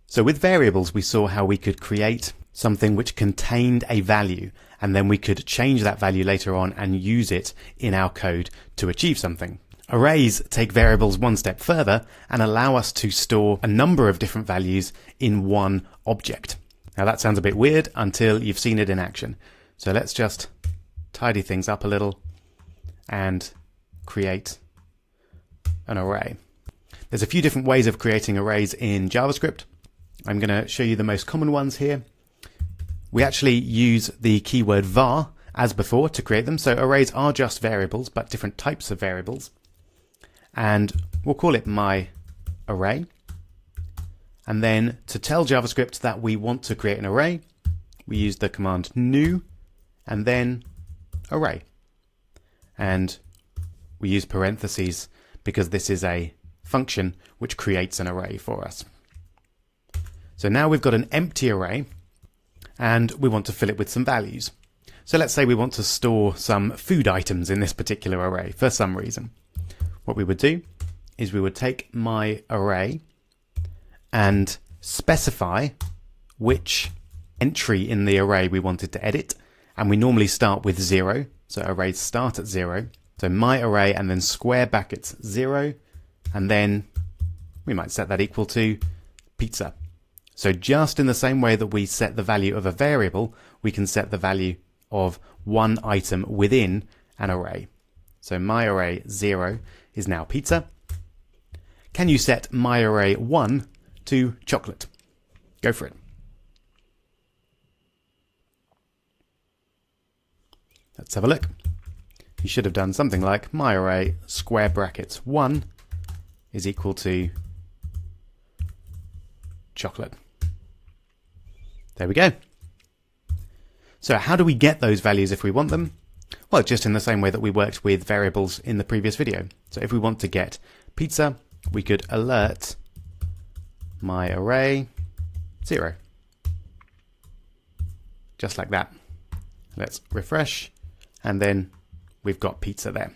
So with variables, we saw how we could create something which contained a value, and then we could change that value later on and use it in our code to achieve something. Arrays take variables one step further and allow us to store a number of different values in one object. Now that sounds a bit weird until you've seen it in action. So let's just tidy things up a little and create an array. There's a few different ways of creating arrays in JavaScript. I'm going to show you the most common ones here. We actually use the keyword var as before to create them. So arrays are just variables, but different types of variables. And we'll call it my array. And then to tell JavaScript that we want to create an array, we use the command new and then array. And we use parentheses because this is a function which creates an array for us. So now we've got an empty array and we want to fill it with some values. So let's say we want to store some food items in this particular array for some reason. What we would do is we would take my array and specify which entry in the array we wanted to edit. And we normally start with 0. So arrays start at 0. So my array and then square brackets 0. And then we might set that equal to pizza. So just in the same way that we set the value of a variable, we can set the value of one item within an array. So my array 0 is now pizza. Can you set my array 1 to chocolate? Go for it. Let's have a look. You should have done something like my array square brackets 1 is equal to chocolate. There we go. So how do we get those values if we want them? Well, just in the same way that we worked with variables in the previous video. So if we want to get pizza, we could alert my array 0. Just like that. Let's refresh, and then we've got pizza there.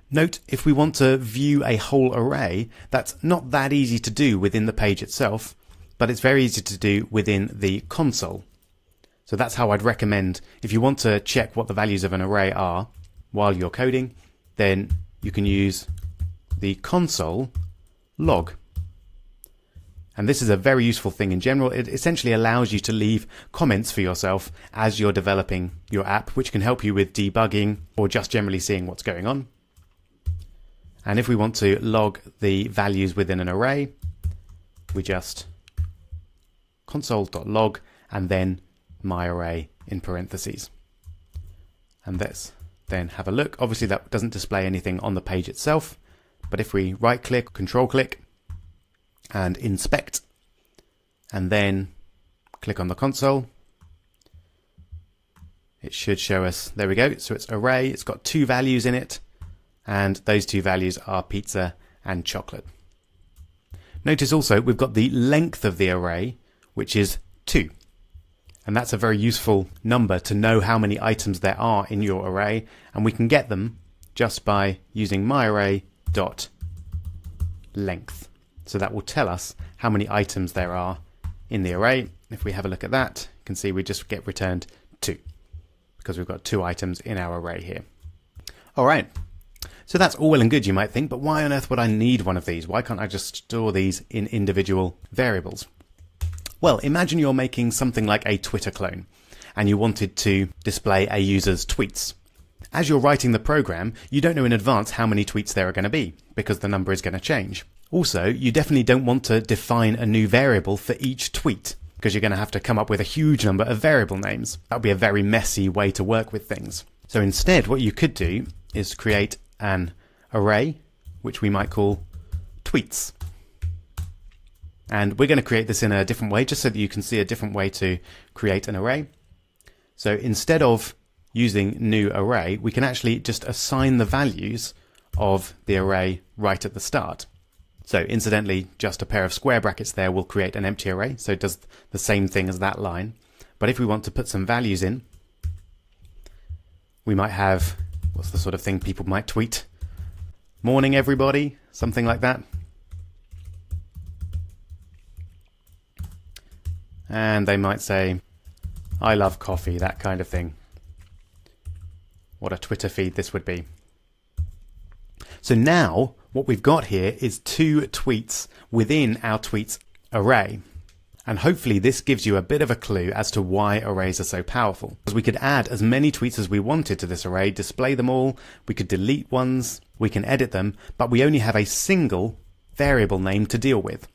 Note, if we want to view a whole array, that's not that easy to do within the page itself, but it's very easy to do within the console. So that's how I'd recommend, if you want to check what the values of an array are while you're coding, then you can use the console log. And this is a very useful thing in general. It essentially allows you to leave comments for yourself as you're developing your app, which can help you with debugging or just generally seeing what's going on. And if we want to log the values within an array, we just console.log and then my array in parentheses. And let's then have a look. Obviously that doesn't display anything on the page itself, but if we right click, control click and inspect and then click on the console, it should show us, there we go. So it's array, it's got 2 values in it, and those 2 values are pizza and chocolate. Notice also we've got the length of the array, which is 2. And that's a very useful number to know how many items there are in your array, and we can get them just by using myArray.length. So that will tell us how many items there are in the array. If we have a look at that, you can see we just get returned 2 because we've got 2 items in our array here. All right. So that's all well and good, you might think, but why on earth would I need one of these? Why can't I just store these in individual variables? Well, imagine you're making something like a Twitter clone and you wanted to display a user's tweets. As you're writing the program, you don't know in advance how many tweets there are going to be because the number is going to change. Also, you definitely don't want to define a new variable for each tweet because you're going to have to come up with a huge number of variable names. That would be a very messy way to work with things. So instead, what you could do is create an array, which we might call tweets. And we're going to create this in a different way, just so that you can see a different way to create an array. So instead of using new array, we can actually just assign the values of the array right at the start. So incidentally, just a pair of square brackets there will create an empty array, so it does the same thing as that line. But if we want to put some values in, we might have, what's the sort of thing people might tweet? Morning everybody, something like that. and they might say, I love coffee, that kind of thing. What a Twitter feed this would be. So now what we've got here is 2 tweets within our tweets array. And hopefully this gives you a bit of a clue as to why arrays are so powerful. Because we could add as many tweets as we wanted to this array, display them all, we could delete ones, we can edit them, but we only have a single variable name to deal with.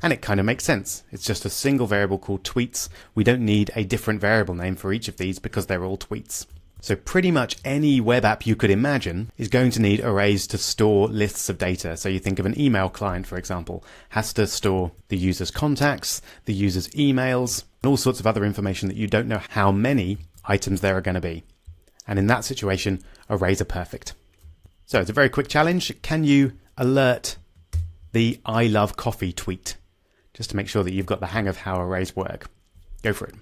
And it kind of makes sense. It's just a single variable called tweets. We don't need a different variable name for each of these because they're all tweets. So pretty much any web app you could imagine is going to need arrays to store lists of data. So you think of an email client, for example, has to store the user's contacts, the user's emails, and all sorts of other information that you don't know how many items there are going to be. And in that situation, arrays are perfect. So it's a very quick challenge. Can you alert the I love coffee tweet? Just to make sure that you've got the hang of how arrays work. Go for it.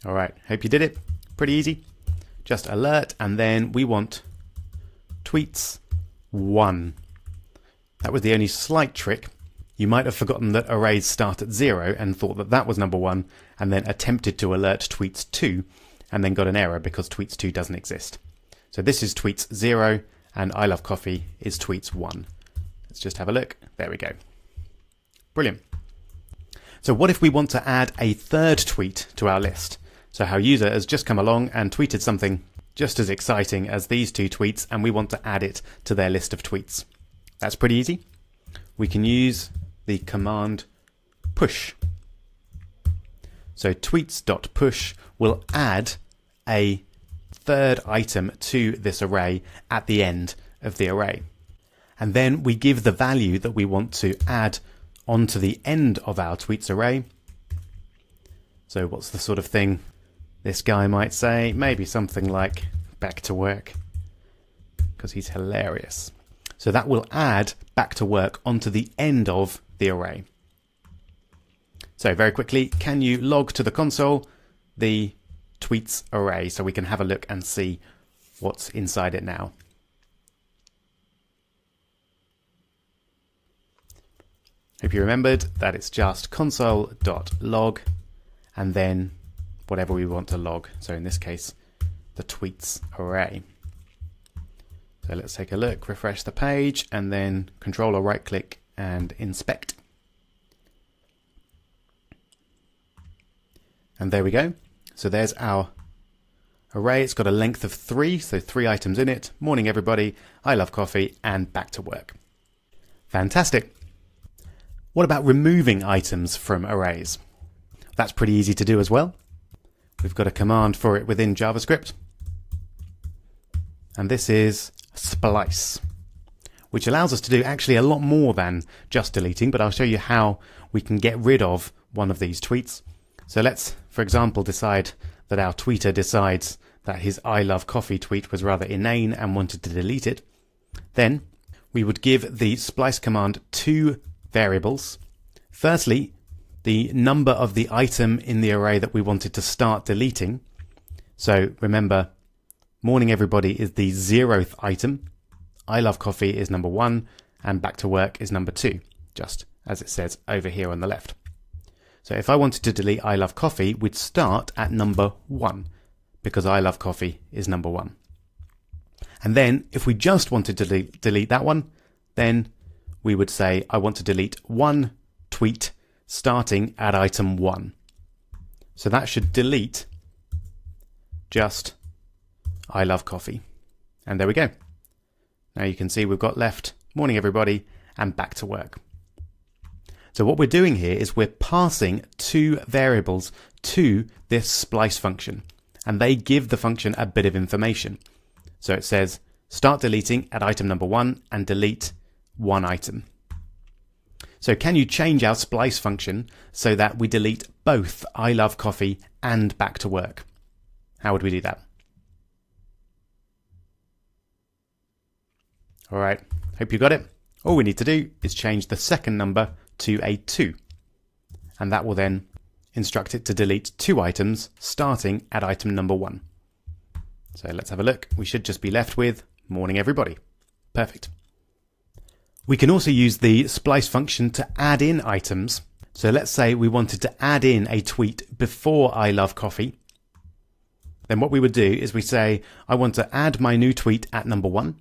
All right, hope you did it. Pretty easy. Just alert, and then we want tweets 1. That was the only slight trick. You might have forgotten that arrays start at 0 and thought that that was number 1, and then attempted to alert tweets 2, and then got an error because tweets 2 doesn't exist. So this is tweets 0, and I love coffee is tweets 1. Let's just have a look. There we go. Brilliant. So what if we want to add a third tweet to our list? So our user has just come along and tweeted something just as exciting as these 2 tweets, and we want to add it to their list of tweets. That's pretty easy. We can use the command push. So tweets.push will add a third item to this array at the end of the array. And then we give the value that we want to add onto the end of our tweets array. So what's the sort of thing this guy might say? Maybe something like back to work, because he's hilarious. So that will add back to work onto the end of the array. So very quickly, can you log to the console the tweets array so we can have a look and see what's inside it now? Hope you remembered that it's just console.log and then whatever we want to log. So in this case, the tweets array. So let's take a look, refresh the page, and then control or right click and inspect. And there we go. So there's our array. It's got a length of 3, so 3 items in it. Morning everybody, I love coffee, and back to work. Fantastic. What about removing items from arrays? That's pretty easy to do as well. We've got a command for it within JavaScript. And this is splice, which allows us to do actually a lot more than just deleting, but I'll show you how we can get rid of one of these tweets. So let's, for example, decide that our tweeter decides that his I love coffee tweet was rather inane and wanted to delete it. Then we would give the splice command 2 variables. Firstly, the number of the item in the array that we wanted to start deleting. So remember, morning everybody is the 0th item. I love coffee is number 1 and back to work is number 2, just as it says over here on the left. So if I wanted to delete I love coffee, we'd start at number 1 because I love coffee is number 1. And then if we just wanted to delete that one, then we would say I want to delete 1 tweet starting at item 1. So that should delete just I love coffee. And there we go. Now you can see we've got left morning everybody and back to work. So what we're doing here is we're passing 2 variables to this splice function, and they give the function a bit of information. So it says start deleting at item number 1 and delete 1 item. So can you change our splice function so that we delete both I love coffee and back to work? How would we do that? All right, hope you got it. All we need to do is change the second number to a 2, and that will then instruct it to delete 2 items starting at item number 1. So let's have a look. We should just be left with morning everybody. Perfect. We can also use the splice function to add in items. So let's say we wanted to add in a tweet before I love coffee. Then what we would do is we say, I want to add my new tweet at number 1.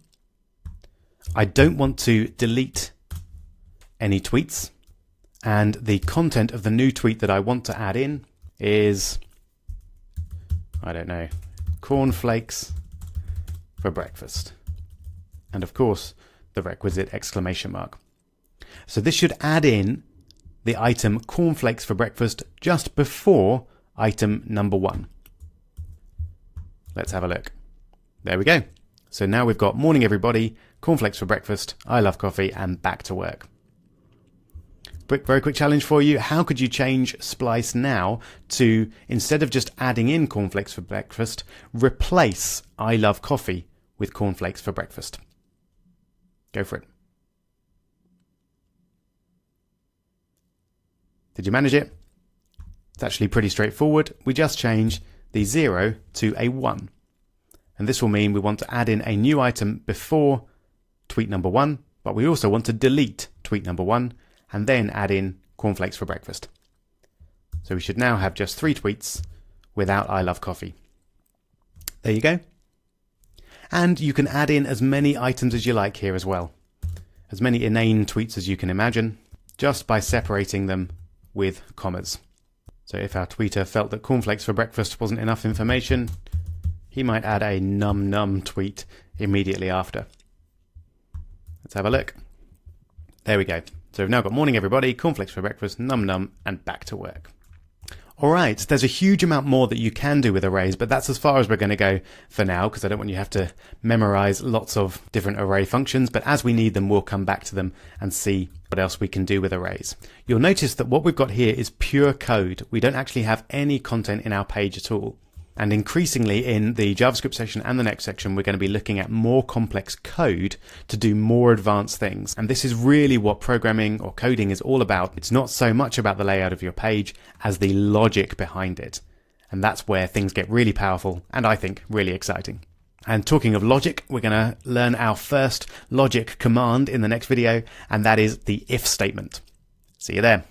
I don't want to delete any tweets. And the content of the new tweet that I want to add in is, I don't know, cornflakes for breakfast. And of course, the requisite exclamation mark. So this should add in the item cornflakes for breakfast just before item number 1. Let's have a look. There we go. So now we've got morning everybody, cornflakes for breakfast, I love coffee, and back to work. Very quick challenge for you. How could you change Splice now to, instead of just adding in cornflakes for breakfast, replace I love coffee with cornflakes for breakfast? Go for it. Did you manage it? It's actually pretty straightforward. We just change the 0 to a 1. And this will mean we want to add in a new item before tweet number 1, but we also want to delete tweet number 1 and then add in cornflakes for breakfast. So we should now have just 3 tweets without I love coffee. There you go. And you can add in as many items as you like here as well. As many inane tweets as you can imagine, just by separating them with commas. So if our tweeter felt that cornflakes for breakfast wasn't enough information, he might add a num num tweet immediately after. Let's have a look. There we go. So we've now got morning everybody, cornflakes for breakfast, num num, and back to work. Alright, there's a huge amount more that you can do with arrays, but that's as far as we're going to go for now, because I don't want you to have to memorize lots of different array functions, but as we need them, we'll come back to them and see what else we can do with arrays. You'll notice that what we've got here is pure code. We don't actually have any content in our page at all. And increasingly in the JavaScript section and the next section, we're going to be looking at more complex code to do more advanced things. And this is really what programming or coding is all about. It's not so much about the layout of your page as the logic behind it. And that's where things get really powerful and I think really exciting. And talking of logic, we're going to learn our first logic command in the next video, and that is the if statement. See you there.